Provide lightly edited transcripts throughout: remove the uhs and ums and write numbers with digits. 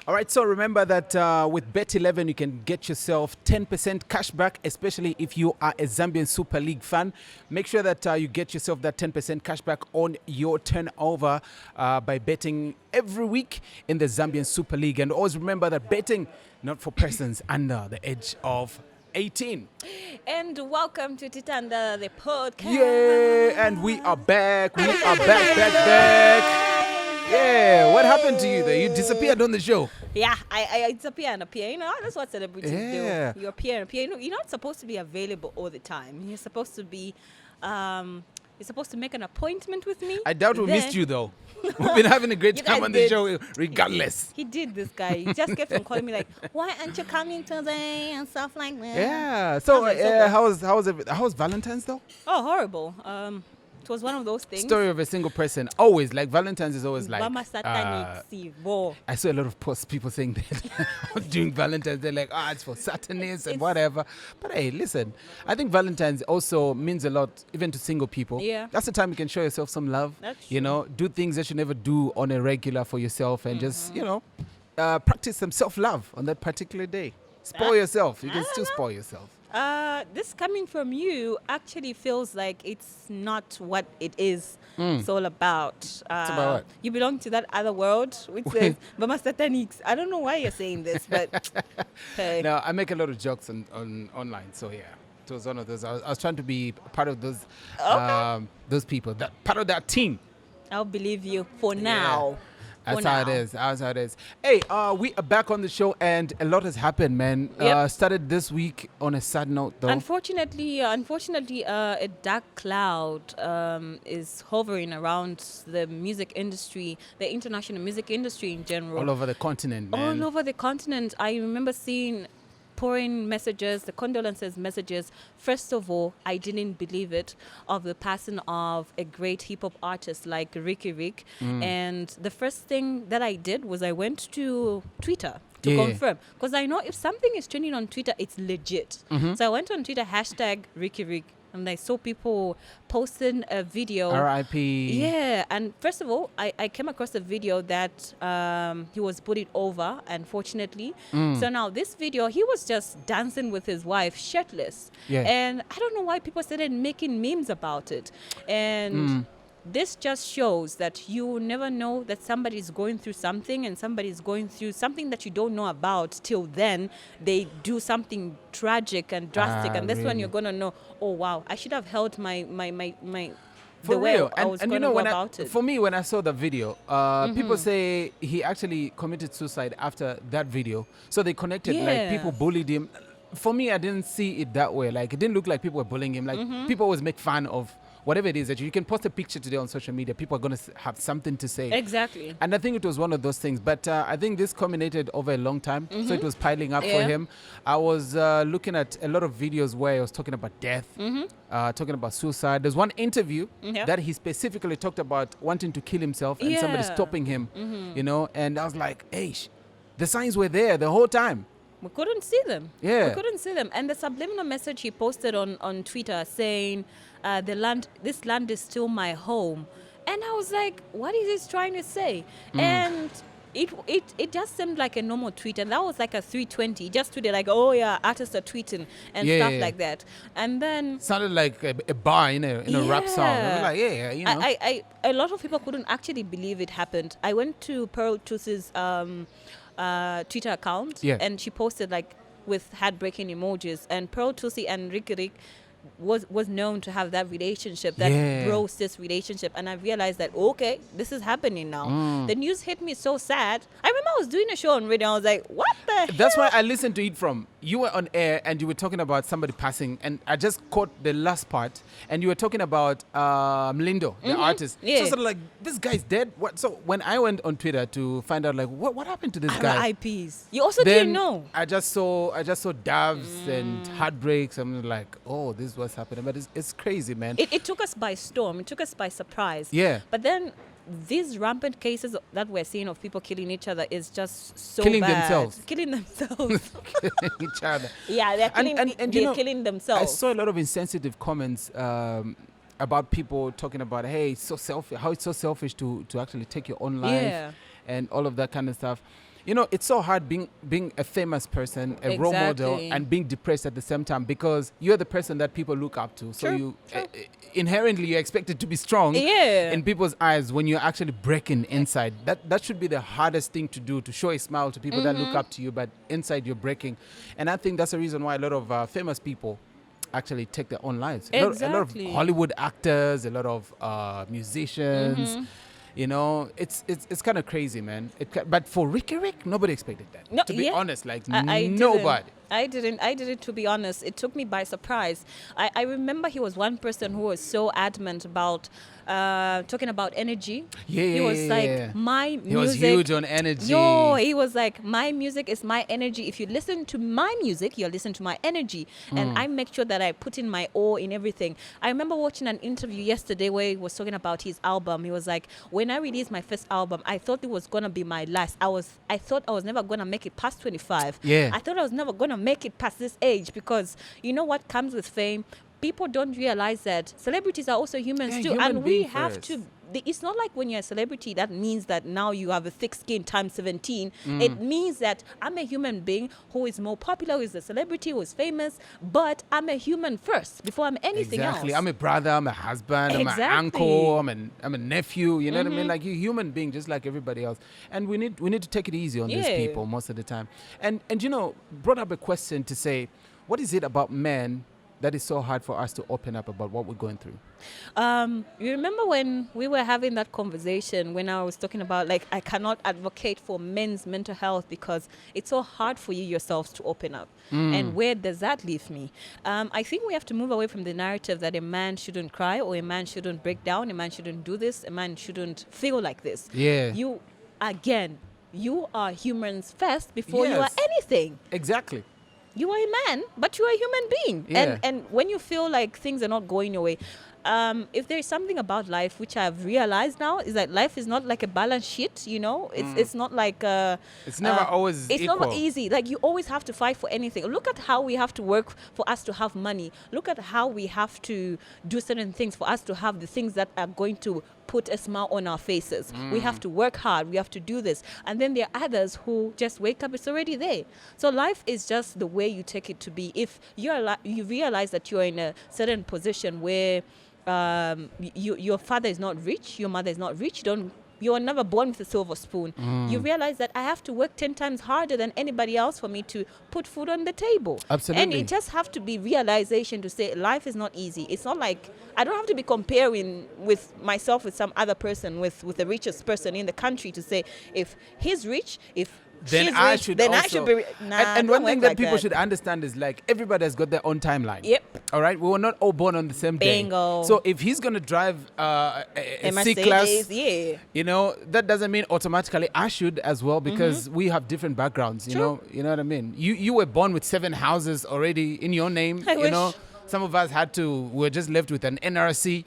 All right, so remember that with Bet11, you can get yourself 10% cash back, especially if you are a Zambian Super League fan. Make sure that you get yourself that 10% cash back on your turnover by betting every week in the Zambian Super League. And always remember that betting not for persons under the age of 18. And welcome to Titanda, the podcast. Yeah, and we are back. We are back. Yeah, what happened to you there? You disappeared on the show. Yeah, I disappear and appear. You know, that's what celebrities Yeah. do. You appear and appear. You know, you're not supposed to be available all the time. You're supposed to be, you're supposed to make an appointment with me. I doubt we missed you though. We've been having a great You time guys on the did. show regardless. He did, this guy. He just kept on calling me like, why aren't you coming today and stuff like that. Yeah. So, I was like, how was Valentine's though? Oh, horrible. It was one of those things. Story of a single person. Always like Valentine's is always like. Mama satanic, Sivo. I saw a lot of posts, people saying that during Valentine's they're like, it's for Satanists and It's- whatever. But hey, listen, I think Valentine's also means a lot, even to single people. Yeah. That's the time you can show yourself some love. That's You true. know, do things that you never do on a regular for yourself, and just practice some self-love on that particular day. Spoil yourself. You can still spoil yourself. This coming from you actually feels like it's not what it is. It's all about. It's about what? You belong to that other world, which says Mama Satanics. I don't know why you're saying this, but hey. No, I make a lot of jokes on online, so yeah. It was one of those. I was trying to be part of those people, that part of that team. I'll believe you for now. That's For how it now. is. That's how it is. Hey, we are back on the show, and a lot has happened, man. Yep. Started this week on a sad note, though. Unfortunately, a dark cloud is hovering around the music industry, the international music industry in general. All over the continent, man. All over the continent. I remember seeing pouring messages, the condolences messages. First of all, I didn't believe it, of the passing of a great hip hop artist like Riky. And the first thing that I did was I went to Twitter to confirm, because I know if something is trending on Twitter, it's legit. So I went on Twitter, #Riky, and I saw people posting a video. R.I.P. Yeah, and first of all, I came across a video that he was bullied over, unfortunately. So now this video, he was just dancing with his wife shirtless. Yeah. And I don't know why people started making memes about it. And this just shows that you never know that somebody's going through something, and somebody's going through something that you don't know about till then they do something tragic and drastic, and that's when really? you're gonna know, oh wow, I should have held my For the way real. I was and going to go about it. For me, when I saw the video, people say he actually committed suicide after that video. So they connected, like Yeah. people bullied him. For me, I didn't see it that way. Like, it didn't look like people were bullying him. Like, people always make fun of whatever it is that you can post a picture today on social media. People are going to have something to say. Exactly. And I think it was one of those things. But I think this culminated over a long time. So it was piling up for Yeah. him. I was looking at a lot of videos where he was talking about death, talking about suicide. There's one interview Yeah. that he specifically talked about wanting to kill himself and somebody Yeah. stopping him, and I was like, hey, the signs were there the whole time. We couldn't see them. Yeah. We couldn't see them. And the subliminal message he posted on Twitter saying, this land is still my home. And I was like, what is he trying to say? And it just seemed like a normal tweet, and that was like a 320. He just tweeted like, oh yeah, artists are tweeting and Yeah, stuff yeah. like that. And then Sounded like a bar in a rap song. I was like, a lot of people couldn't actually believe it happened. I went to Pearl Tusi's Twitter account, Yeah. and she posted like with heartbreaking emojis. And Pearl Tusi and Riky was known to have that relationship, that Yeah. bro sis relationship, and I realized that okay, this is happening now. The news hit me so sad. I remember I was doing a show on radio. I was like, what the That's hell? why I listened to it from. You were on air and you were talking about somebody passing, and I just caught the last part, and you were talking about Mlindo, the artist. Yeah. So sort of like, this guy's dead. What? So when I went on Twitter to find out like what happened to this guy, R.I.P.s. You also then didn't know. I just saw doves and heartbreaks. I'm like, oh, this is what's happening. But it's crazy, man. It took us by storm. It took us by surprise. Yeah. But then these rampant cases that we're seeing of people killing each other is just so Killing bad. themselves. Killing themselves. Killing each other. Yeah, they're killing, And they're killing I themselves. saw a lot of insensitive comments about people talking about, hey, it's so selfish, how it's so selfish to actually take your own life Yeah. and all of that kind of stuff. You know, it's so hard being a famous person, a role model, Exactly. and being depressed at the same time, because you're the person that people look up to. So True, true. Inherently you're expected to be strong Yeah. in people's eyes when you're actually breaking inside. That should be the hardest thing to do, to show a smile to people that look up to you, but inside you're breaking. And I think that's the reason why a lot of famous people actually take their own lives. A lot of Exactly. Hollywood actors, a lot of musicians. You know, it's kind of crazy, man. But for Riky Rick, nobody expected that. No, To be yeah. honest, like I nobody. I didn't, to be honest. It took me by surprise. I remember he was one person who was so adamant about talking about energy. Yeah, He yeah, was yeah, like, yeah. my music. He was huge on energy. Yo, he was like, my music is my energy. If you listen to my music, you'll listen to my energy. And I make sure that I put in my all in everything. I remember watching an interview yesterday where he was talking about his album. He was like, when I released my first album, I thought it was going to be my last. I thought I was never going to make it past 25. Yeah. I thought I was never going to make it past this age, because you know what comes with fame? People don't realize that celebrities are also humans Yeah, too, human and we being have first. to. It's not like when you're a celebrity that means that now you have a thick skin times 17. It means that I'm a human being who is more popular, who is a celebrity, who is famous, but I'm a human first before I'm anything Exactly. else. I'm a brother, I'm a husband, I'm Exactly. an uncle, I'm a nephew. You know what I mean? Like, you're a human being just like everybody else. And we need to take it easy on these Yeah. people most of the time. And you know, brought up a question to say, what is it about men that is so hard for us to open up about what we're going through? You remember when we were having that conversation when I was talking about, like, I cannot advocate for men's mental health because it's so hard for you yourselves to open up. And where does that leave me? I think we have to move away from the narrative that a man shouldn't cry, or a man shouldn't break down, a man shouldn't do this, a man shouldn't feel like this. Yeah. You are humans first before you are Yes. anything. Exactly. You are a man, but you are a human being. Yeah. And when you feel like things are not going your way, if there's something about life which I've realized now, is that life is not like a balance sheet, you know? It's not like It's never always it's equal. not easy. Like, you always have to fight for anything. Look at how we have to work for us to have money. Look at how we have to do certain things for us to have the things that are going to put a smile on our faces. We have to work hard. We have to do this. And then there are others who just wake up, it's already there. So life is just the way you take it to be. If you realize that you're in a certain position where your father is not rich, your mother is not rich, you are never born with a silver spoon. You realize that I have to work 10 times harder than anybody else for me to put food on the table. Absolutely. And it just have to be realization to say life is not easy. It's not like I don't have to be comparing with myself with some other person, with the richest person in the country, to say if he's rich, if Then she's I rich, should then I also. should be. Nah, and don't one thing work that like people should understand is, like, everybody has got their own timeline. Yep. All right. We were not all born on the same day. Bingo. So if he's gonna drive a C class, Mercedes, yeah. you know, that doesn't mean automatically I should as well, because we have different backgrounds. You True. know what I mean. You were born with 7 houses already in your name. I you know, wish. some of us we're just left with an NRC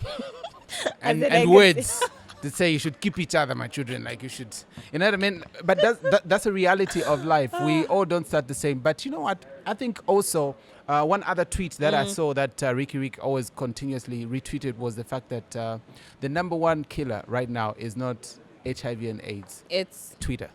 and a legacy. words. To say you should keep each other, my children, like you should, you know what I mean? But that's a reality of life. We all don't start the same. But you know what? I think also one other tweet that I saw that Riky Rick always continuously retweeted was the fact that the number one killer right now is not HIV and AIDS. It's Twitter.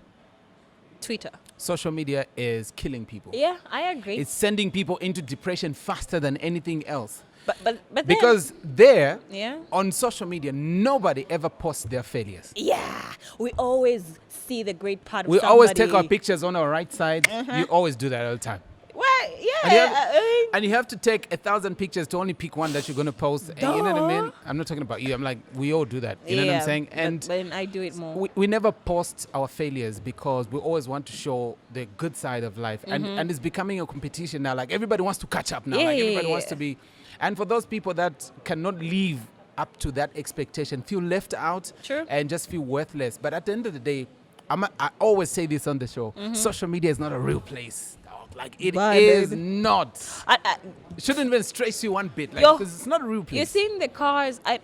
Twitter. Social media is killing people. Yeah, I agree. It's sending people into depression faster than anything else. but then, Because there, yeah. on social media, nobody ever posts their failures. Yeah, we always see the great part of We somebody. always take our pictures on our right side. You always do that all the time. Well, yeah. And you, have, and you have to take 1,000 pictures to only pick one that you're going to post. And you know what I mean? I'm not talking about you. I'm like, we all do that. You know what I'm saying? And but I do it more. we never post our failures because we always want to show the good side of life. And it's becoming a competition now. Like, everybody wants to catch up now. Yeah, like, yeah, everybody wants yeah. to be. And for those people that cannot live up to that expectation, feel left out, True. and just feel worthless. But at the end of the day, I always say this on the show. Social media is not a real place. not. Like, it Bye, is baby. not. I, It shouldn't even stress you one bit. Like, Yo, because it's not a real You're place. seeing the cars. I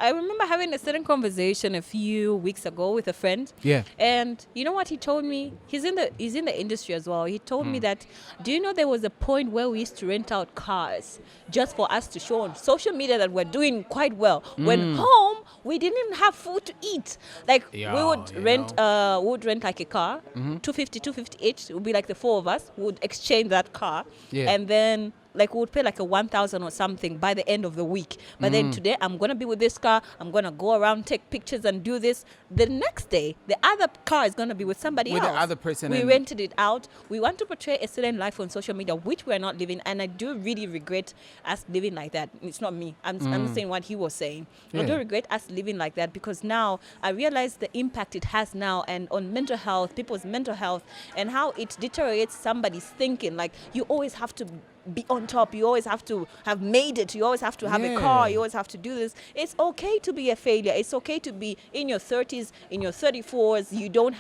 remember having a certain conversation a few weeks ago with a friend. Yeah. And you know what he told me? He's in the industry as well. He told me that, do you know there was a point where we used to rent out cars just for us to show on social media that we're doing quite well. When home we didn't have food to eat. Like Yeah, we would you rent like a car, 250 each. It would be like the four of us would exchange that car. Yeah. And then like we would pay like a 1,000 or something by the end of the week. But then today I'm gonna be with this car. I'm gonna go around, take pictures, and do this. The next day, the other car is gonna be with somebody With else. the other person. We and- rented it out. We want to portray a certain life on social media, which we're not living. And I do really regret us living like that. It's not me. I'm saying what he was saying. I do Yeah. regret us living like that because now I realize the impact it has now and on mental health, people's mental health, and how it deteriorates somebody's thinking. Like you always have to be on top. You always have to have made it. You always have to have a car. Yeah. You always have to do this. It's okay to be a failure. It's okay to be in your 30s, in your 34s. You don't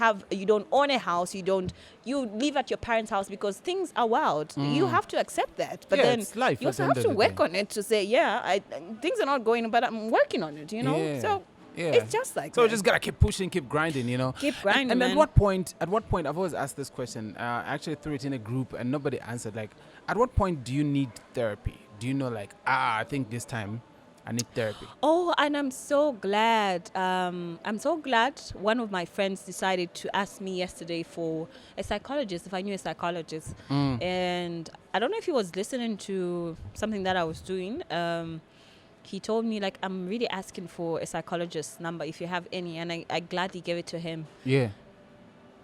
own a house. You live at your parents' house because things are wild. You have to accept that. But Yeah, then it's life you at the also end have of to the work day. on it to say, things are not going, but I'm working on it, you know? Yeah. So Yeah. it's just like So that. just gotta keep pushing, keep grinding, you know. Keep grinding, And man. at what point? I've always asked this question. I actually threw it in a group and nobody answered. Like, at what point do you need therapy? Do you know, like, I think this time I need therapy? Oh, and I'm so glad. One of my friends decided to ask me yesterday for a psychologist, if I knew a psychologist. And I don't know if he was listening to something that I was doing. He told me, like, I'm really asking for a psychologist number if you have any. And I gladly gave it to him. Yeah.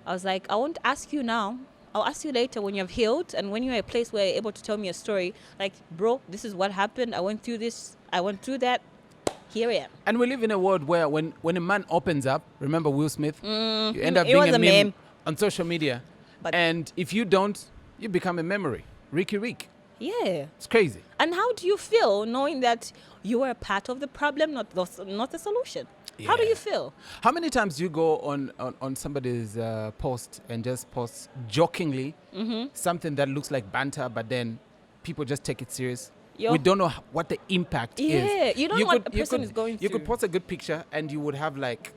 I was like, I won't ask you now. I'll ask you later when you've healed and when you're at a place where you're able to tell me a story. Like, bro, this is what happened. I went through this. I went through that. Here I am. And we live in a world where when a man opens up, remember Will Smith? You end up it being was a a meme meme. on social media. But- And if you don't, you become a memory. Riky. Yeah. It's crazy. And how do you feel knowing that you are a part of the problem, not the solution? How do Yeah. you feel? How many times do you go on somebody's post and just post jokingly something that looks like banter, but then people just take it serious? Yo. We don't know what the impact is. Yeah, you don't know what a person is going You could through. post a good picture and you would have like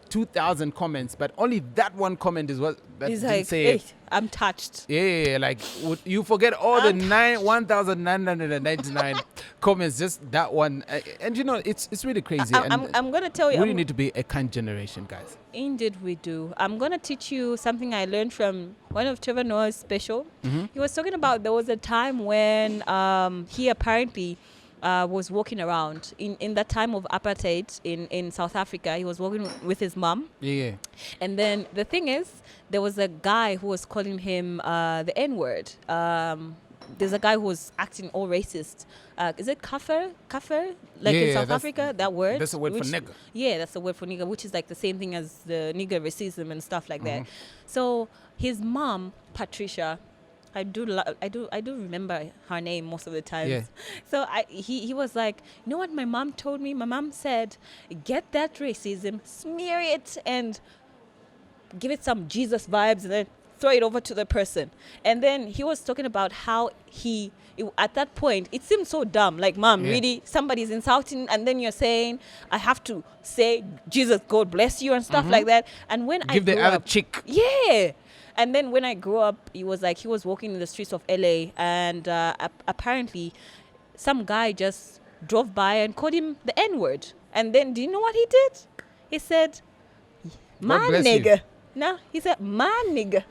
2,000 comments, but only that one comment is what that It's didn't like, say. hey, I'm touched. Yeah, like you forget all the 1,999 comments, just that one. And you know, it's really crazy. I'm going to tell you. We really need to be a kind generation, guys. Indeed, we do. I'm going to teach you something I learned from one of Trevor Noah's special. He was talking about there was a time when he apparently was walking around in that time of apartheid in South Africa. He was walking with his mom. Yeah. And then the thing is, there was a guy who was calling him the N-word. There's a guy who was acting all racist. Is it kafir? Kafir? Like in Yeah, South that's- Africa, that word? that's a word for which- nigger. Yeah, that's the word for nigger, which is like the same thing as the nigger racism and stuff like that. So his mom, Patricia, I do remember her name most of the times. Yeah. So he was like, you know what my mom told me? My mom said, get that racism, smear it, and give it some Jesus vibes, and then throw it over to the person. And then he was talking about how at that point, it seemed so dumb. Like, mom, Yeah. really, somebody's insulting, and then you're saying, I have to say, Jesus, God bless you, and stuff like that. And when I Give the grew other up, chick. yeah. And then when I grew up, it was like he was walking in the streets of LA, and apparently some guy just drove by and called him the N-word. And then, do you know what he did? He said, my bless you." nigga. No, he said, my nigga.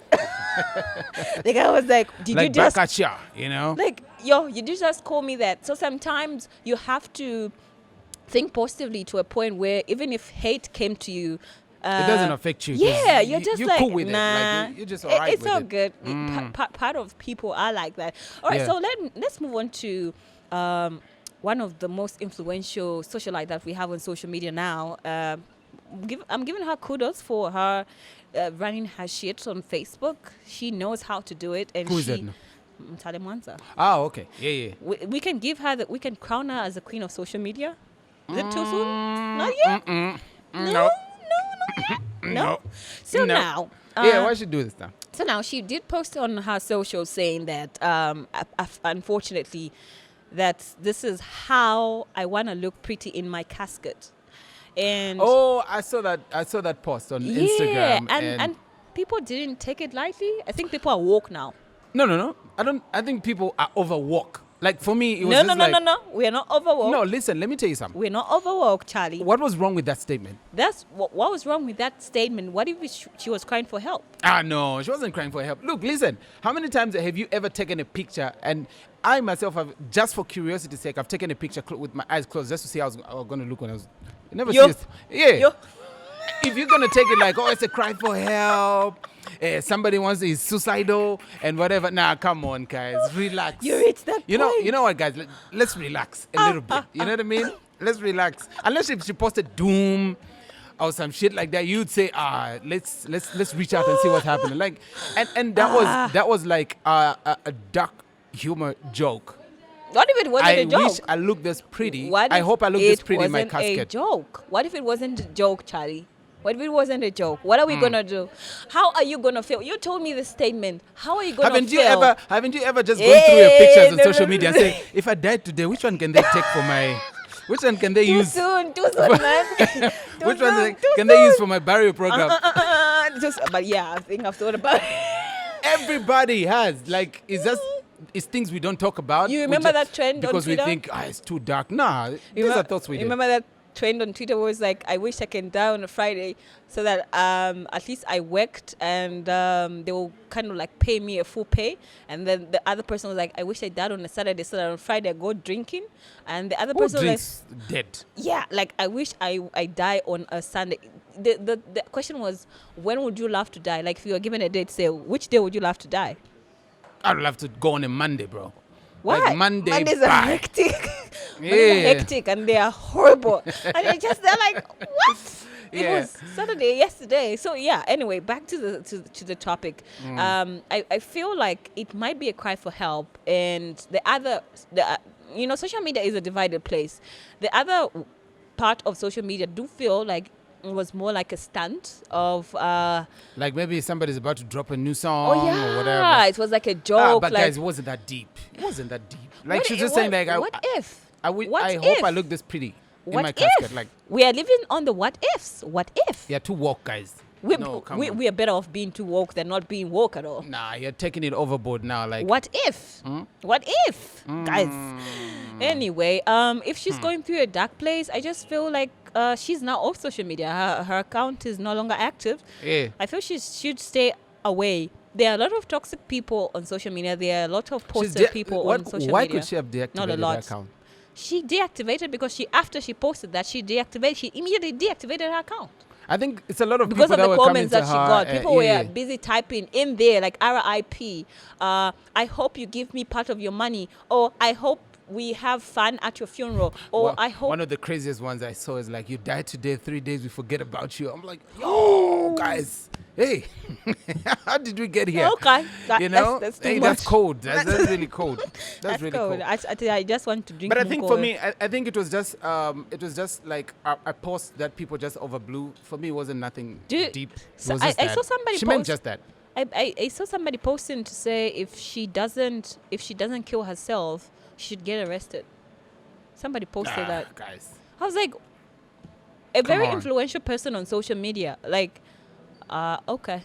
The guy was like, did Like you just, back at ya, you know? like, yo, you did just call me that. So sometimes you have to think positively to a point where even if hate came to you, it doesn't affect you. 'cause yeah, you're just you're like, cool with nah. it. Like, you're just alright It's with all it. good. Part of people are like that. All right, Yeah. so let's move on to one of the most influential socialite that we have on social media now. I'm giving her kudos for her running her shit on Facebook. She knows how to do it, and Who is that now? Mutale Mwanza. Oh, okay. Yeah. We can give her we can crown her as the queen of social media. Is it too soon? Not yet. No, No. not yet. No. So No. now, Yeah, why should do this now? So now she did post on her social saying that, unfortunately, that this is how I want to look pretty in my casket. And Oh, I saw that post on Instagram. and people didn't take it lightly. I think people are woke now. No. I think people are overwoke. Like for me, it was No, just no, like, no, no, no. We're not overwoke. No, listen, let me tell you something. We're not overwoke, Charlie. What was wrong with that statement? That's what was wrong with that statement. What if she was crying for help? No, she wasn't crying for help. Look, listen, how many times have you ever taken a picture? And I myself have, just for curiosity's sake, I've taken a picture with my eyes closed just to see how I was going to look when I was. You never Yo. see it. Yeah. Yo. If you're going to take it like, oh, it's a cry for help, somebody wants is suicidal and whatever. Nah, come on, guys. Relax. You reached that You point. know what, guys? Let's relax a little bit. You know what I mean? Let's relax. Unless if she posted doom or some shit like that, you'd say, let's reach out and see what's happening. Like, and that was like a dark humor joke. What if it wasn't a joke? I wish I looked this pretty. What I if hope I look this it pretty in my wasn't a casket. joke? What if it wasn't a joke, Charlie? What if it wasn't a joke? What are we gonna do? How are you gonna feel? You told me the statement. How are you gonna feel? Haven't you ever just gone through your pictures on social media and say, if I died today, which one can they take for my? Which one can they Too use? soon, man. Which one can they use for my burial program? But yeah, I think I've thought about it. Everybody has. Like, it's things we don't talk about. You remember that trend on because Twitter? we think, it's too dark. Nah, these are thoughts we did. Remember that trend on Twitter was like, I wish I can die on a Friday so that at least I worked and they will kind of like pay me a full pay. And then the other person was like, I wish I died on a Saturday so that on Friday I go drinking. And the other Who person drinks was like, dead? yeah, like I wish I die on a Sunday. The question was, when would you love to die? Like if you were given a date, say, which day would you love to die? I'd love to go on a Monday, bro. Why? Like Mondays are bye. hectic. Yeah. Mondays are hectic and they are horrible. And they're like, what? It Yeah. was Saturday yesterday. So yeah, anyway, back to the topic. I feel like it might be a cry for help, and social media is a divided place. The other part of social media do feel like it was more like a stunt of like maybe somebody's about to drop a new song oh yeah, or whatever. it was like a joke. But like, guys, it wasn't that deep. It wasn't that deep. Like what she's i- just saying, what- like, what if? I hope I look this pretty in What my if? casket. Like, We are living on the what ifs. What if? yeah, too woke, guys. We on. we are better off being too woke than not being woke at all. Nah, you're taking it overboard now. Like, What if? What if, guys? Anyway, if she's going through a dark place, I just feel like she's now off social media. Her account is no longer active. Yeah. I feel she should stay away. There are a lot of toxic people on social media. There are a lot of posted people on social why media. could she have deactivated Not a the lot. account? She deactivated because after she posted that, she immediately deactivated her account. I think it's a lot of Because people of that the were coming comments to that she her, got. People yeah. were busy typing in there like RIP. I hope you give me part of your money. Or I hope we have fun at your funeral. Or Well, I hope. one of the craziest ones I saw is like, you died today, 3 days we forget about you. I'm like, yo, guys, hey, how did we get here? Okay. You know, that's too hey, much. that's cold. That's really cold. That's really cold. cold. I just want to drink. But I think Mukol. for me, I think it was just like a post that people just overblew. For me, it wasn't nothing deep. It so was just I that. saw somebody She meant post- just that. I saw somebody posting to say if she doesn't kill herself, she should get arrested. Somebody posted that. Guys. I was like, a very on. influential person on social media. Like, okay.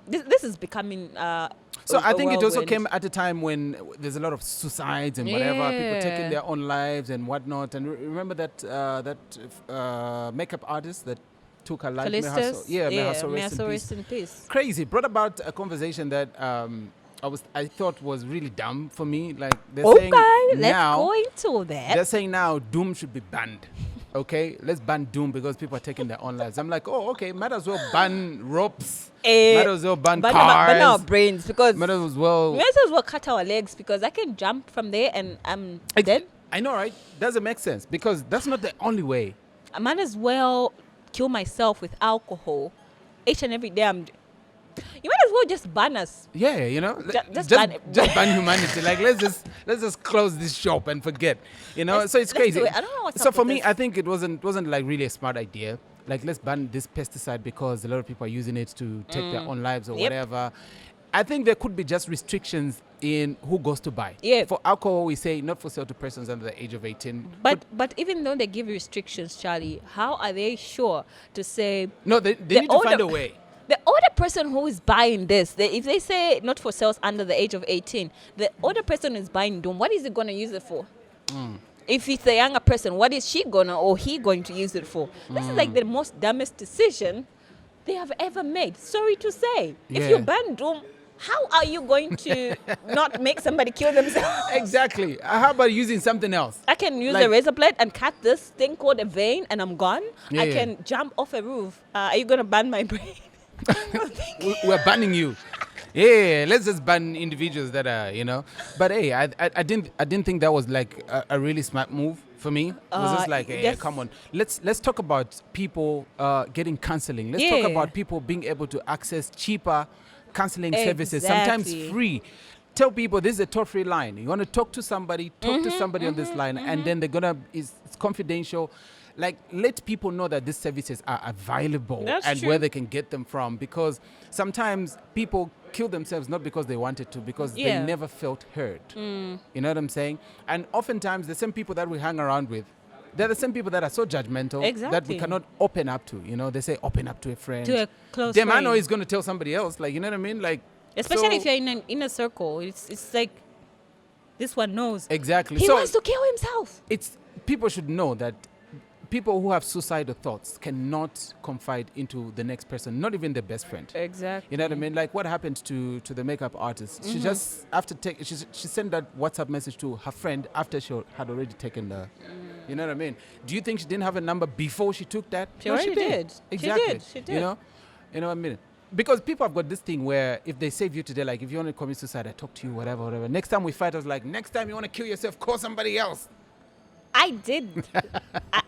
This is becoming. So I a think it also whirlwind. came at a time when there's a lot of suicides and whatever, people Yeah. taking their own lives and whatnot. And remember that makeup artist that took her life? May her Callistus? soul- yeah, may her soul may her rest in soul peace. rest in peace. Crazy. Brought about a conversation that I thought was really dumb for me. Like they're saying Okay, let's now, go into that. they're saying now Doom should be banned. Okay, let's ban Doom because people are taking their own lives. I'm like, oh, okay, might as well ban ropes. Might as well ban Ban cars. our brains because Might we as well. might as well cut our legs because I can jump from there and I'm dead. I know, right? Doesn't make sense because that's not the only way. I might as well kill myself with alcohol each and every day. You might as well just ban us. Yeah, you know, Just just ban- ban humanity. Like let's just close this shop and forget. You know, Let's- so it's let's crazy. do it. I don't know what's So up for with me, this. I think it wasn't like really a smart idea. Like let's ban this pesticide because a lot of people are using it to take their own lives or Yep. whatever. I think there could be just restrictions in who goes to buy. Yeah. For alcohol, we say not for sale to persons under the age of 18. But even though they give restrictions, Charlie, how are they sure to say No, they need to find a way. the older person who is buying this, if they say not for sales under the age of 18, the older person is buying Doom, what is he going to use it for? If it's a younger person, what is she gonna or he going to use it for? This is like the most dumbest decision they have ever made. Sorry to say. If Yeah. you ban Doom, how are you going to not make somebody kill themselves? Exactly. How about using something else? I can use Like- a razor blade and cut this thing called a vein and I'm gone. Yeah, I yeah. can jump off a roof. Are you going to ban my brain? We're banning you. Yeah, let's just ban individuals that are, But hey, I didn't think that was like a really smart move for me. It was just like, hey, yes. come on. Let's talk about people getting counseling. Let's talk Yeah. about people being able to access cheaper counseling services, sometimes Exactly. free. Tell people this is a toll-free line. You want to talk to somebody, to somebody on this line, and then it's confidential. Like, let people know that these services are available That's and true. where they can get them from, because sometimes people kill themselves not because they wanted to, because they Yeah. never felt heard. You know what I'm saying? And oftentimes the same people that we hang around with, they're the same people that are so judgmental that we Exactly. cannot open up to. They say open up to a friend. To a close Them I know friend. is going to tell somebody else. Like, you know what I mean? Like, Especially so- if you're in an inner circle. It's like, this one knows. Exactly. He so wants to kill himself. it's people should know that people who have suicidal thoughts cannot confide into the next person, not even their best friend. Exactly. You know what I mean? Like what happened to the makeup artist? She just she sent that WhatsApp message to her friend after she had already taken the. You know what I mean? Do you think she didn't have a number before she took that? She No, already did. She Exactly. did. She did. You know what I mean? Because people have got this thing where if they save you today, like if you want to commit suicide, I talk to you, whatever. Next time we fight, I was like, next time you want to kill yourself, call somebody else. I did.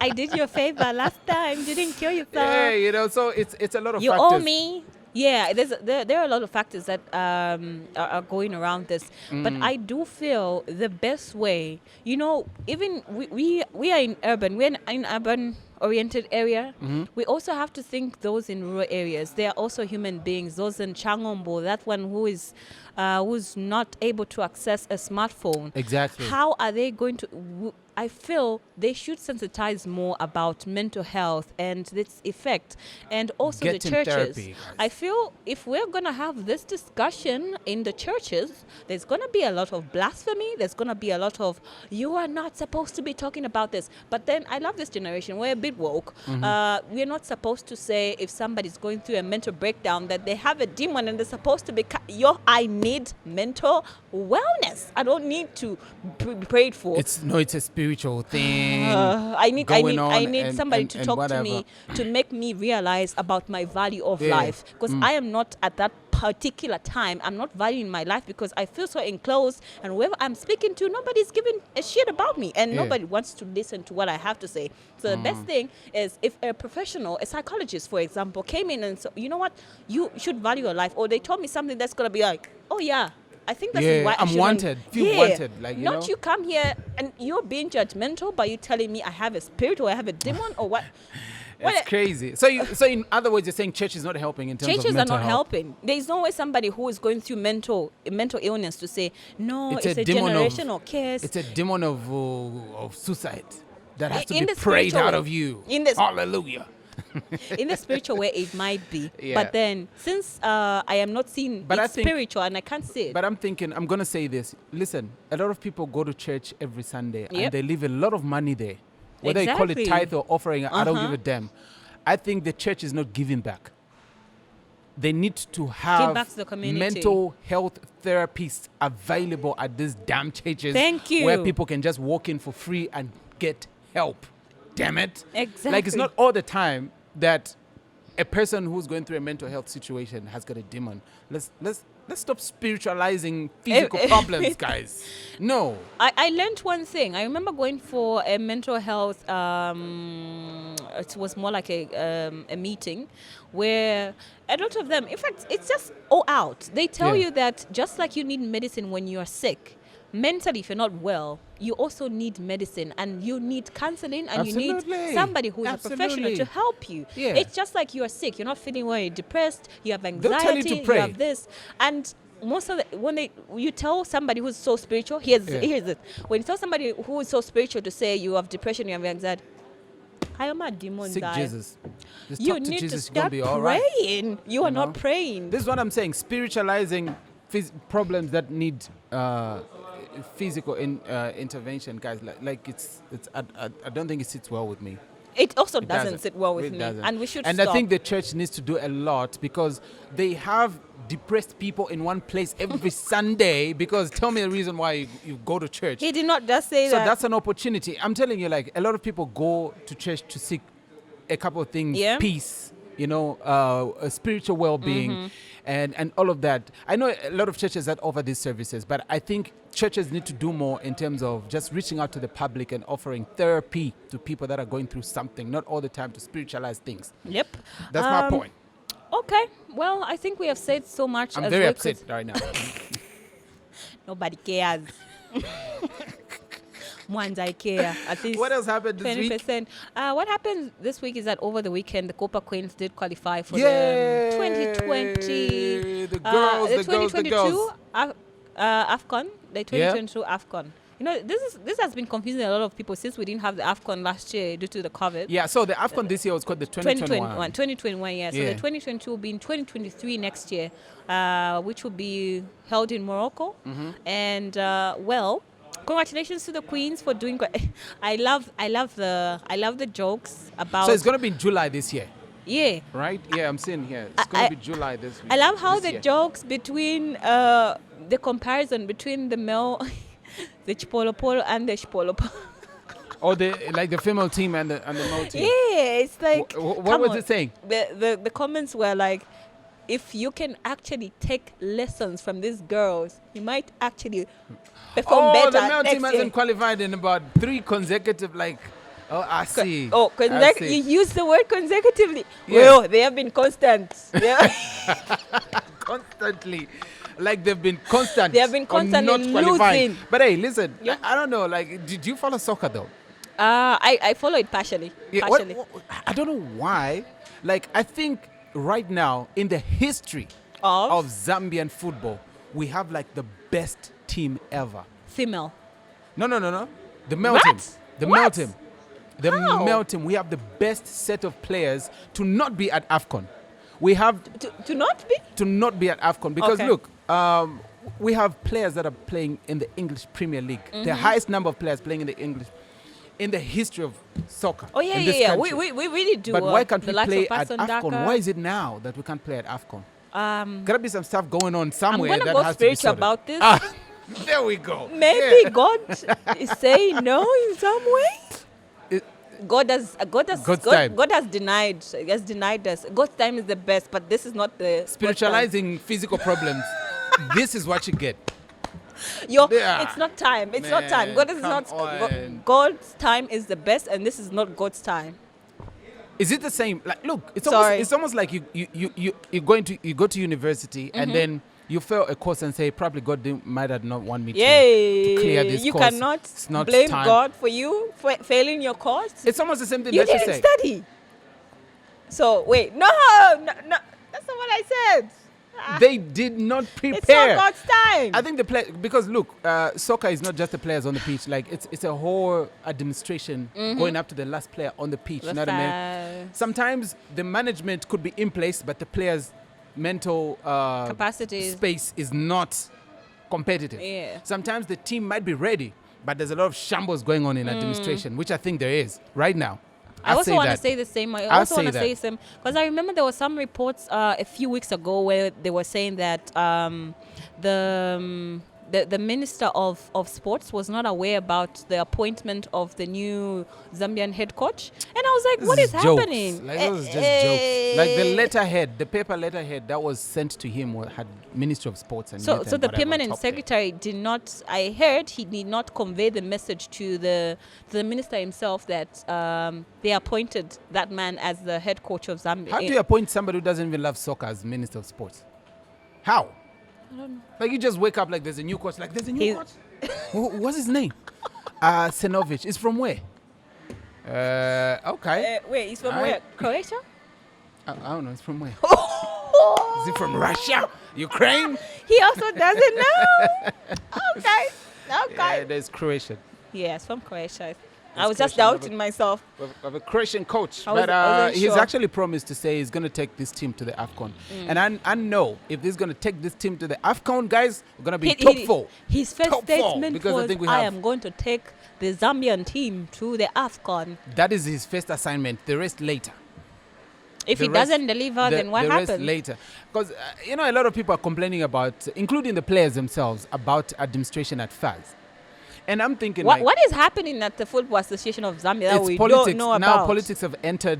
I did you a favor last time. You didn't kill yourself. Yeah, so it's a lot of You factors. owe me. Yeah, there are a lot of factors that are going around this, but I do feel the best way. Even we are in urban oriented area. We also have to think those in rural areas. They are also human beings. Those in Changombo, that one who's not able to access a smartphone. Exactly. How are they going to? I feel they should sensitize more about mental health and its effect, and also Get the in churches. therapy, guys. I feel if we're going to have this discussion in the churches, there's going to be a lot of blasphemy. There's going to be a lot of, you are not supposed to be talking about this. But then I love this generation. We're a bit woke. We're not supposed to say if somebody's going through a mental breakdown that they have a demon and they're supposed to be, I need mental wellness. I don't need to be prayed for. It's a spiritual thing. I need going on somebody and to talk whatever. to me to make me realize about my value of Yeah. life, because I am not at that particular time. I'm not valuing my life because I feel so enclosed, and whoever I'm speaking to, nobody's giving a shit about me, and Yeah. nobody wants to listen to what I have to say. So the best thing is if a professional, a psychologist, for example, came in and said, you know what, you should value your life, or they told me something that's gonna be like, oh yeah, I think that's Yeah, why I I'm shouldn't- wanted. Feel wanted, like, you not know? you come here and you're being judgmental by you telling me I have a spirit or I have a demon or what. It's crazy. So in other words, you're saying church is not helping in terms of Churches are mental not health. helping. There is no way somebody who is going through mental illness to say, no, it's a demon generational curse. It's a demon of suicide that has to In be the prayed spiritual out way. of you. In the- Hallelujah. In the spiritual way, it might be. Yeah. But then, since I am not seeing But I it think- spiritual and I can't see it. But I'm going to say this. Listen, a lot of people go to church every Sunday Yep. and they leave a lot of money there. Whether you call it Exactly. tithe or offering, I don't give Uh-huh. a damn. I think the church is not giving back. They need to back have to the community. mental health therapists available at these damn churches. Thank you. Where people can just walk in for free and get help. Damn it. Exactly. Like, it's not all the time that a person who's going through a mental health situation has got a demon. Let's stop spiritualizing physical problems, guys. No. I learned one thing. I remember going for a mental health. It was more like a meeting, where a lot of them, in fact, it's just all out. They tell Yeah. you that just like you need medicine when you are sick, mentally, if you're not well, you also need medicine, and you need counseling, and you Absolutely. need somebody who is a professional Absolutely. to help you. Yeah. It's just like you are sick. You're not feeling well. You're depressed. You have They'll anxiety. tell you to pray. You have this, and most of the, you tell somebody who's so spiritual, here's it. When you tell somebody who is so spiritual to say you have depression, you have anxiety, I am a demon. Seek Jesus. Just You talk to need Jesus, to you're gonna start be all right. praying. You are not praying. This is what I'm saying. Spiritualizing problems that need physical intervention, guys. Like it's. I don't think it sits well with me. It also It doesn't sit well with It me, doesn't. and we should And stop. I think the church needs to do a lot because they have depressed people in one place every Sunday. Because tell me the reason why you go to church. He did not just say So that. that's an opportunity. I'm telling you, like a lot of people go to church to seek a couple of things, Yeah. peace, a spiritual well-being, and all of that. I know a lot of churches that offer these services, but I think churches need to do more in terms of just reaching out to the public and offering therapy to people that are going through something, not all the time to spiritualize things. Yep. That's my point. Okay. Well, I think we have said so much. I'm as very well, upset 'cause right now. Nobody cares. Mwanza, I care. At least What else happened this week? 20%. What happened this week is that over the weekend, the Copa Queens did qualify for Yay! the 2020. The girls, the 2022 girls. AFCON. The 2022 AFCON. You know, this has been confusing a lot of people since we didn't have the AFCON last year due to the COVID. Yeah, so the AFCON this year was called the 2021. 2021, yeah. So Yeah. the 2022 will be in 2023 next year, which will be held in Morocco. Mm-hmm. And congratulations to the Queens for doing great. I love the jokes about. So it's going to be in July this year, yeah. right? Yeah, I'm seeing here. It's going to be July this week. I love how this the year. jokes between the comparison between the male, the Chipolopolo and the Chipolopolo. Or the female team and the male team. Yeah, it's like. What come was on. it saying? The comments were like, if you can actually take lessons from these girls, you might actually perform better the male next team year. hasn't qualified in about 3 consecutive, I see. Oh, I see. you use the word consecutively. Yeah. Well, they have been constant. Yeah. Constantly. Like they've been constant. They have been on constant not in qualifying. losing. But hey, listen, Yeah. I don't know. Like, did you follow soccer though? I follow it partially. Yeah, partially. I don't know why. Like, I think right now in the history Of? of Zambian football, we have like the best team ever. Female. No. The male What? team. The male What? team. The How? male team. We have the best set of players to not be at AFCON. We have To not be? to not be at AFCON because Okay. look, we have players that are playing in the English Premier League. The highest number of players playing in the history of soccer. Oh, yeah, in this yeah. country. We really do. But why can't the we likes play of at Patson AFCON? Daka. Why is it now that we can't play at AFCON? Gotta be some stuff going on I'm somewhere going to that go has to be spiritual sorted. about this. There we go. Maybe Yeah. God is saying no in some way. It- God's time. God has denied us. God's time is the best, but this is not the God's time. Spiritualizing physical problems. This is what you get. Yeah. It's not time. It's not time. Man, God is come not. on. God's time is the best, and this is not God's time. Is it the same? Like, look, it's Sorry. almost like you go to university and then you fail a course and say probably God might have not want me Yay! to clear this You course. cannot It's not blame time. God for you failing your course. It's almost the same thing You that you didn't say. study. So wait, no, that's not what I said. They did not prepare. It's not God's time. I think because look, soccer is not just the players on the pitch. Like it's a whole administration going up to the last player on the pitch. You know what I mean? Sometimes the management could be in place, but the players' mental Capacities. space is not competitive. Yeah. Sometimes the team might be ready, but there's a lot of shambles going on in administration, which I think there is right now. I also say want to that. say the same. I I'll also want to say say that. some because I remember there were some reports a few weeks ago where they were saying that the minister of sports was not aware about the appointment of the new Zambian head coach, and I was like, "What is Jokes. happening?" Like, it was just jokes. Like the letterhead, the paper letterhead that was sent to him had Ministry of Sports and So Youth the and whatever permanent on top there. secretary did not. I heard he did not convey the message to the minister himself that they appointed that man as the head coach of Zambia. How do you appoint somebody who doesn't even love soccer as Minister of Sports? How? I don't know. Like you just wake up like there's a new coach. Like there's a new He- coach. What's his name? Senovic. It's from where? Okay. Wait, he's from Alright. where? Croatia? I don't know. It's from where? Is he from Russia? Ukraine? He also doesn't know. Okay. Yeah, there's Croatian. Yes, from Croatia. I It's was just Croatian, doubting myself. We have a Croatian coach, I wasn't he's sure. actually promised to say he's going to take this team to the AFCON. And I know if he's going to take this team to the AFCON, guys, we're going to be top four. His first Top four, statement because was, I think we I have- am going to take the Zambian team to the AFCON. That is his first assignment. The rest later. If The he rest- doesn't deliver, then what the happens? rest later. Because, a lot of people are complaining about, including the players themselves, about administration at FAS. And I'm thinking, What is happening at the Football Association of Zambia that it's we politics. don't know Now about? politics have entered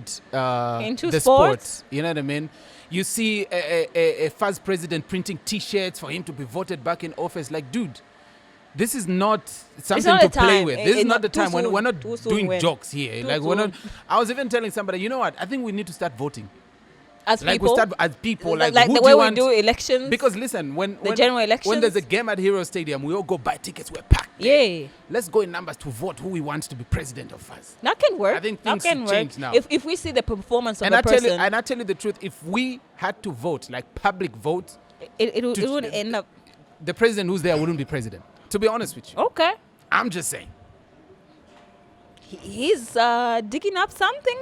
Into the sports? sport. You know what I mean? You see a FAS president printing T-shirts for him to be voted back in office. Like, dude, this is not something not to the play time. with. This is not the Too time. soon. We're not Too soon doing when- jokes here. Too Like, we're not. soon. I was even telling somebody, you know what? I think we need to start voting. As Like, people, we start as people. Like, like who the do way you we want? do elections. Because listen, when general when elections. there's a game at Hero Stadium, we all go buy tickets. We're packed. yeah, Let's go in numbers to vote who we want to be president of us. that can work. I think that things can should work. change now. If we see the performance of And a I person, tell you the truth, if we had to vote, like public vote, it to- would end up the president who's there wouldn't be president. To be honest with you. okay. I'm just saying. He's digging up something.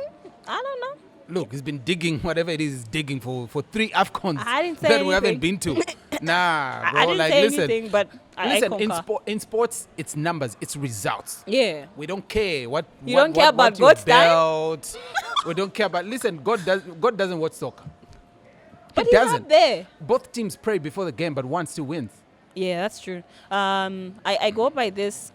I don't know. Look, he's been digging whatever it is he's digging for 3 AFCONs I didn't say that we haven't anything. been to. Nah, bro. I didn't like, say listen, anything, but I listen. concur. In sports, it's numbers, it's results. Yeah. We don't care what. You what- don't care what- about what you God's time? belt. We don't care about. Listen, God doesn't watch soccer. But He he's doesn't. not there. Both teams pray before the game, but one still wins. Yeah, that's true. I go by this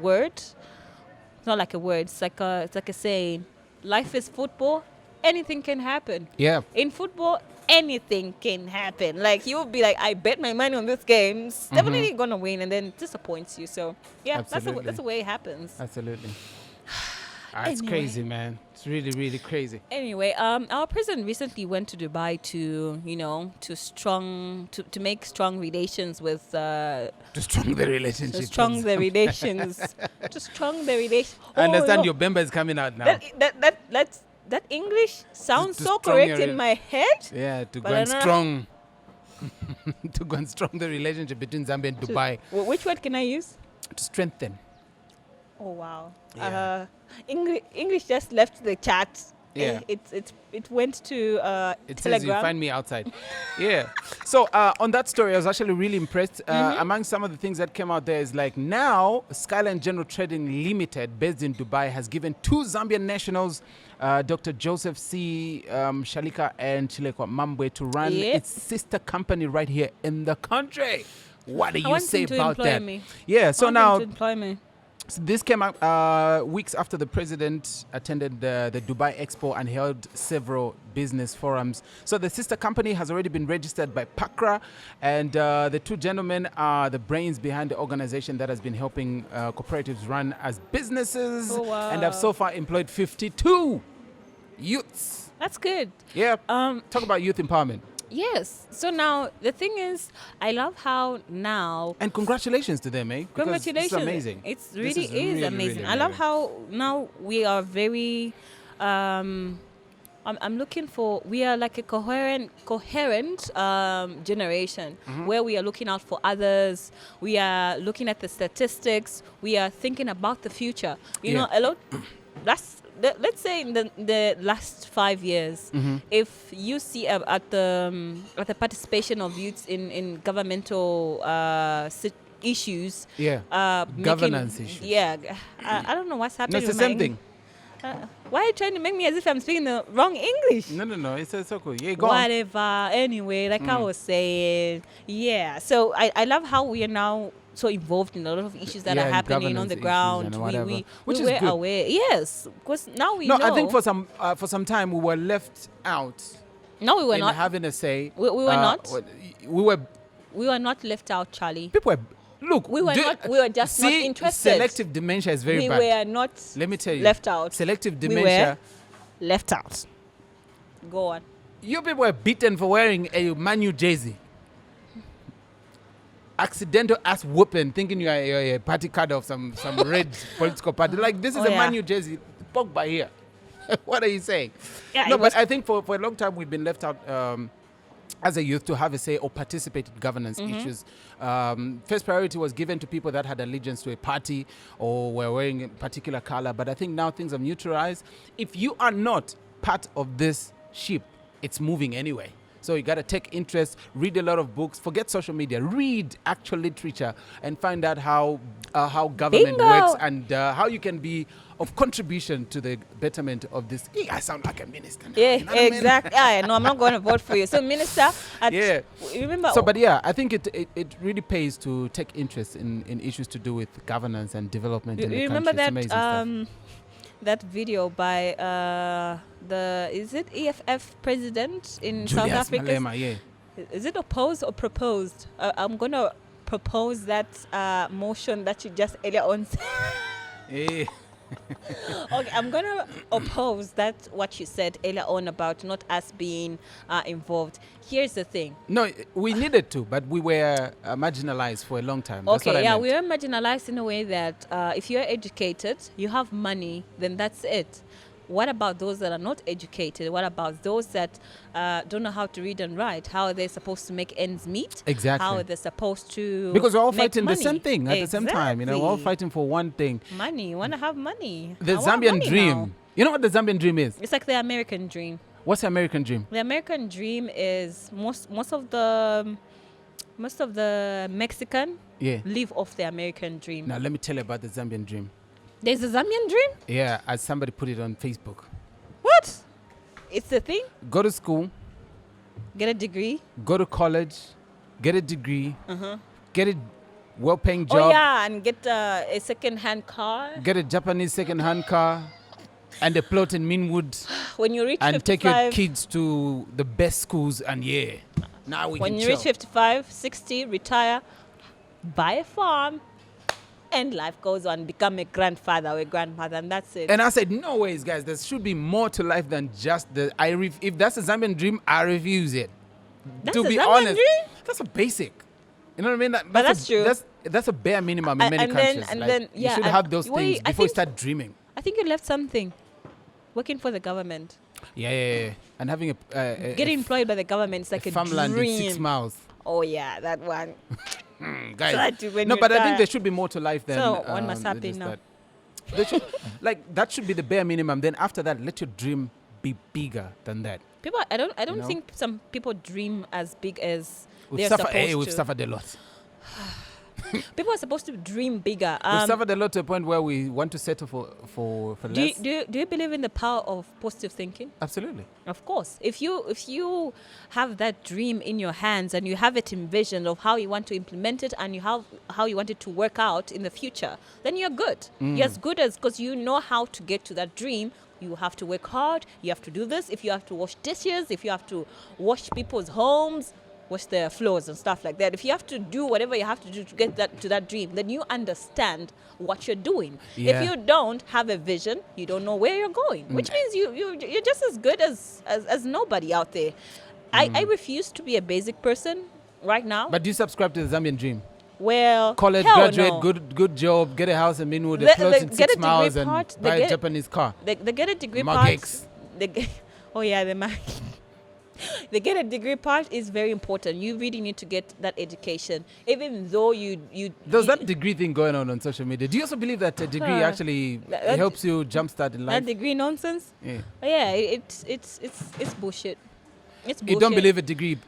word. It's not like a word. It's like a saying. Life is football. Anything can happen. Yeah. In football, anything can happen. Like you will be like, I bet my money on this game. It's definitely gonna win, and then it disappoints you. So yeah, Absolutely. that's the way it happens. Absolutely. It's Anyway. crazy, man. It's really, really crazy. Anyway, our president recently went to Dubai to make strong relations with To strong the relationship. to strong the relations. To strong the relation. I understand no. your Bemba is coming out now. That English sounds to so strong correct your in my head. Yeah, to But go I and don't know. strong. To go and strong the relationship between Zambia and Dubai. Which word can I use? To strengthen. Oh wow. Yeah. English just left the chat. Yeah. It went to It says you Telegram. find me outside. Yeah. So on that story, I was actually really impressed. Among some of the things that came out there is like now Skyline General Trading Limited, based in Dubai, has given 2 Zambian nationals, Dr. Joseph C. Shalika and Chilekwa Mambwe, to run Yep. its sister company right here in the country. What do I you want say him to about employ that? me. Yeah. So now. employ me. So this came out weeks after the president attended the Dubai Expo and held several business forums. So the sister company has already been registered by PACRA, and the 2 gentlemen are the brains behind the organization that has been helping cooperatives run as businesses, Oh, wow. and have so far employed 52 youths. That's good. Yeah. Talk about youth empowerment. Yes. So now the thing is, I love how now. And congratulations to them, eh? Because Congratulations! It's amazing. It This really is really, amazing. really I love amazing. how now we are very. I'm looking for. We are like a coherent generation where we are looking out for others. We are looking at the statistics. We are thinking about the future. You know, a lot. Let's say in the last 5 years, if you see at the participation of youths in governmental issues, Governance issues. Yeah, I don't know what's No, happening. it's the with my same thing. why are you trying to make me as if I'm speaking the wrong English? No. It's so cool. Yeah, go on. Whatever. Anyway, like I was saying, yeah. So I love how we are now so involved in a lot of issues that Yeah, are in happening on governance the issues ground. and whatever. We Which is were good. aware. Yes, because now we No, know. I think for some time we were left out no, we were in not. having a say. We were not. We were. not left out, Charlie. People were. Look, We were not. We were just not see, interested. Selective dementia is very we bad. were not Let me tell you. left out. Selective We dementia. were left out. Go on. You people were beaten for wearing a Manu jersey. Accidental ass whooping, thinking you're a party card of some red political party. Like, this is Oh, a yeah. Manu jersey. Pogba here. What are you saying? Yeah, No, it was- but I think for a long time we've been left out as a youth to have a say or participate in governance issues. First priority was given to people that had allegiance to a party or were wearing a particular color. But I think now things have neutralized. If you are not part of this ship, it's moving anyway. So you got to take interest, read a lot of books, forget social media, read actual literature, and find out how government Bingo. works and how you can be of contribution to the betterment of this. I sound like a minister now. Yeah, You know what I mean? exactly. Yeah, no, I'm not going to vote for you. So, Minister, Yeah. remember. So, but yeah, I think it really pays to take interest in issues to do with governance and development in the you country. remember It's amazing stuff. that video by is it EFF president in South Julius Africa? Malema, yeah. Is it opposed or proposed? I'm gonna propose that motion that you just earlier on said. Yeah. Okay, I'm gonna oppose that what you said earlier on about not us being involved. Here's the thing. No, we needed to, but we were marginalized for a long time. That's what I Okay, yeah, meant. we are marginalized in a way that if you're educated, you have money, then that's it. What about those that are not educated? What about those that don't know how to read and write? How are they supposed to make ends meet? Exactly. How are they supposed to Because we're all make fighting the same money? thing at the same time. You know, we're all Exactly. fighting for one thing. Money. You want to have money. The I want Zambian money dream. now. You know what the Zambian dream is? It's like the American dream. What's the American dream? The American dream is most of the Mexican Yeah. live off the American dream. Now, let me tell you about the Zambian dream. There's a Zambian dream? Yeah, as somebody put it on Facebook. What? It's the thing? Go to school, Get a degree? go to college, get a degree, get a well-paying job, Oh yeah, and get a second-hand car. get a Japanese second-hand car, and a plot in Minwood, When you reach and 55, take your kids to the best schools, and yeah, now we when can you chill. reach 55, 60, retire, buy a farm, and life goes on. Become a grandfather or a grandmother, and that's it. And I said, no ways, guys. There should be more to life than just the. If that's a Zambian dream, I refuse it. That's To a be Zambian honest, dream? that's a basic. You know what I mean? But that's true. That's a bare minimum in And- many and then- countries. and Like, then, you yeah, should and have those wait, things I before you think- start dreaming. I think you left something. Working for the government. Yeah. And having a Getting employed by the government is like a farmland dream. in 6 miles. Oh yeah, that one. Guys. Try to when No, you but I think die. there should be more to life than. So, what must than happen just now? That. There should, that should be the bare minimum. Then after that, let your dream be bigger than that. People, I don't know? think some people dream as big as We've they're suffered, supposed we've to. suffered a lot. People are supposed to dream bigger. We've suffered a lot to a point where we want to settle for do you, less. do you believe in the power of positive thinking? Absolutely. Of course. If you have that dream in your hands and you have it envisioned of how you want to implement it and you have how you want it to work out in the future, then you're good. You're as good as because you know how to get to that dream. You have to work hard. You have to do this. If you have to wash dishes, if you have to wash people's homes, wash their floors and stuff like that. If you have to do whatever you have to do to get that to that dream, then you understand what you're doing. Yeah. If you don't have a vision, you don't know where you're going, which means you're just as good as nobody out there. I refuse to be a basic person right now. But do you subscribe to the Zambian dream? Well, College, hell graduate, no. good job, get a house in Minwood, They- a plot they in get 6 a degree miles, and part, they buy a get- Japanese car. They get a degree Mark part. X. Oh yeah, they get a degree part is very important. You really need to get that education, even though you. There's you- that degree thing going on social media. Do you also believe that a degree actually that- helps you jumpstart in life? that degree nonsense. Yeah. Yeah, it's bullshit. It's bullshit. You don't believe a degree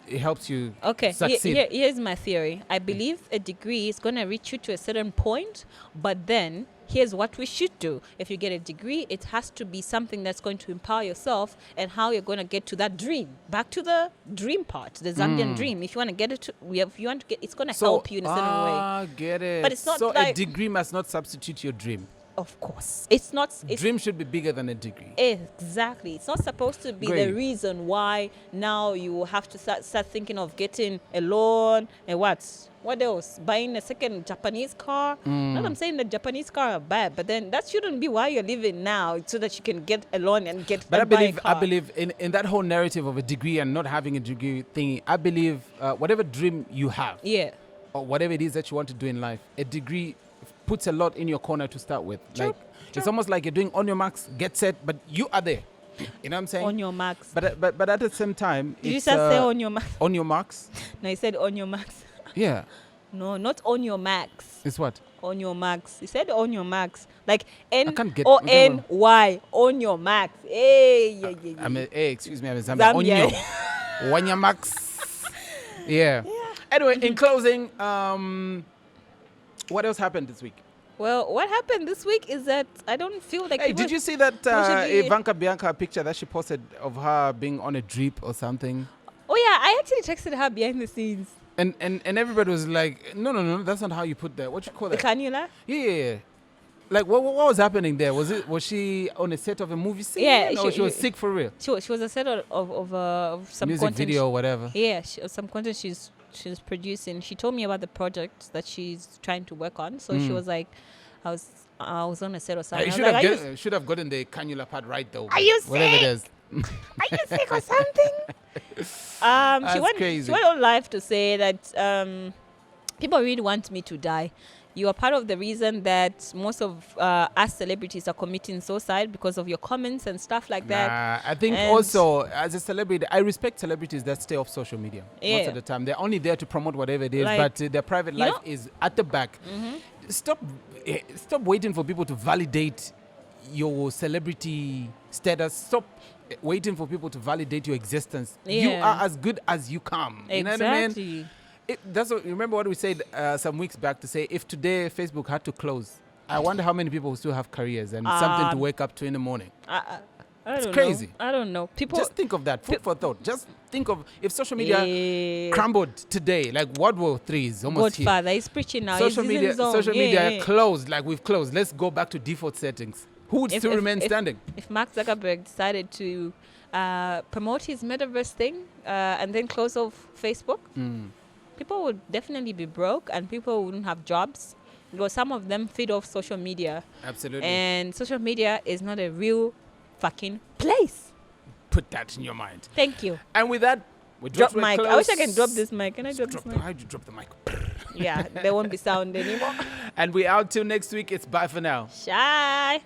it helps you Okay, succeed? here's my theory. I believe a degree is going to reach you to a certain point, but then here's what we should do. If you get a degree, it has to be something that's going to empower yourself and how you're going to get to that dream. Back to the dream part, the Zambian dream. If you want to get it, if you want to get, it's going to help you in a certain way. Get it. But it's not so a like- degree must not substitute your dream. Of course, it's not. It's Dream should be bigger than a degree. Exactly. It's not supposed to be Great. the reason why now you have to start thinking of getting a loan and what else? Buying a second Japanese car. Not I'm saying the Japanese car are bad, but then that shouldn't be why you're living now, so that you can get a loan and get. But and buy I a car. believe in that whole narrative of a degree and not having a degree thing. I believe whatever dream you have, Yeah. or whatever it is that you want to do in life, a degree puts a lot in your corner to start with. True, Like it's almost like you're doing on your marks, get set, but you are there. You know what I'm saying? On your marks. But at the same time, Did you it's, just say on your marks? on your marks. No, you said on your marks. Yeah. No, not on your marks. It's what? On your marks. You said on your marks. Like can't get- N-O-N-Y. On your marks. Hey, yeah. Hey, excuse me, I'm a Zambian. On Zambia. your, on your marks. Yeah. Anyway, in closing, what else happened this week? Well, what happened this week is that I don't feel like Hey, people- did you see that Usually- Ivanka Bianca picture that she posted of her being on a drip or something? Oh yeah, I actually texted her behind the scenes. And everybody was like, no, that's not how you put that. What you call The that? cannula? Yeah. Like, what was happening there? Was she on a set of a movie scene? Yeah, or she was sick for real? She was a set of some Music content. video or whatever. Yeah, some content she's producing. She told me about the project that she's trying to work on. So she was like, I was on a set or something. You I was like, should have gotten the cannula part right though. Are you whatever it sick? is. Are you sick or something? She went on live to say that people really want me to die. You are part of the reason that most of us celebrities are committing suicide because of your comments and stuff like that. I think And- also as a celebrity, I respect celebrities that stay off social media most Yeah. of the time. They're only there to promote whatever it is, Like, but their private life know- is at the back. Stop waiting for people to validate your celebrity status. Stop waiting for people to validate your existence. You Yeah. are as good as you come. You know what I mean? Exactly. That's what, remember what we said some weeks back to say if today Facebook had to close, I wonder how many people will still have careers and something to wake up to in the morning. I don't crazy. know. I don't know. People Just think of that. Food for thought. Just think of if social media Yeah. crumbled today, like World War III is almost here. Godfather, he's preaching now. Social He's in media, his zone. social Yeah, media yeah. closed. Like we've closed. Let's go back to default settings. Who would still remain standing? If Mark Zuckerberg decided to promote his metaverse thing and then close off Facebook, people would definitely be broke and people wouldn't have jobs because some of them feed off social media. Absolutely. And social media is not a real fucking place. Put that in your mind. Thank you. And with that, we Drop mic. I wish I can drop this mic. Can I drop this mic? How'd you drop the mic? Yeah, there won't be sound anymore. And we're out till next week. It's bye for now. Shy.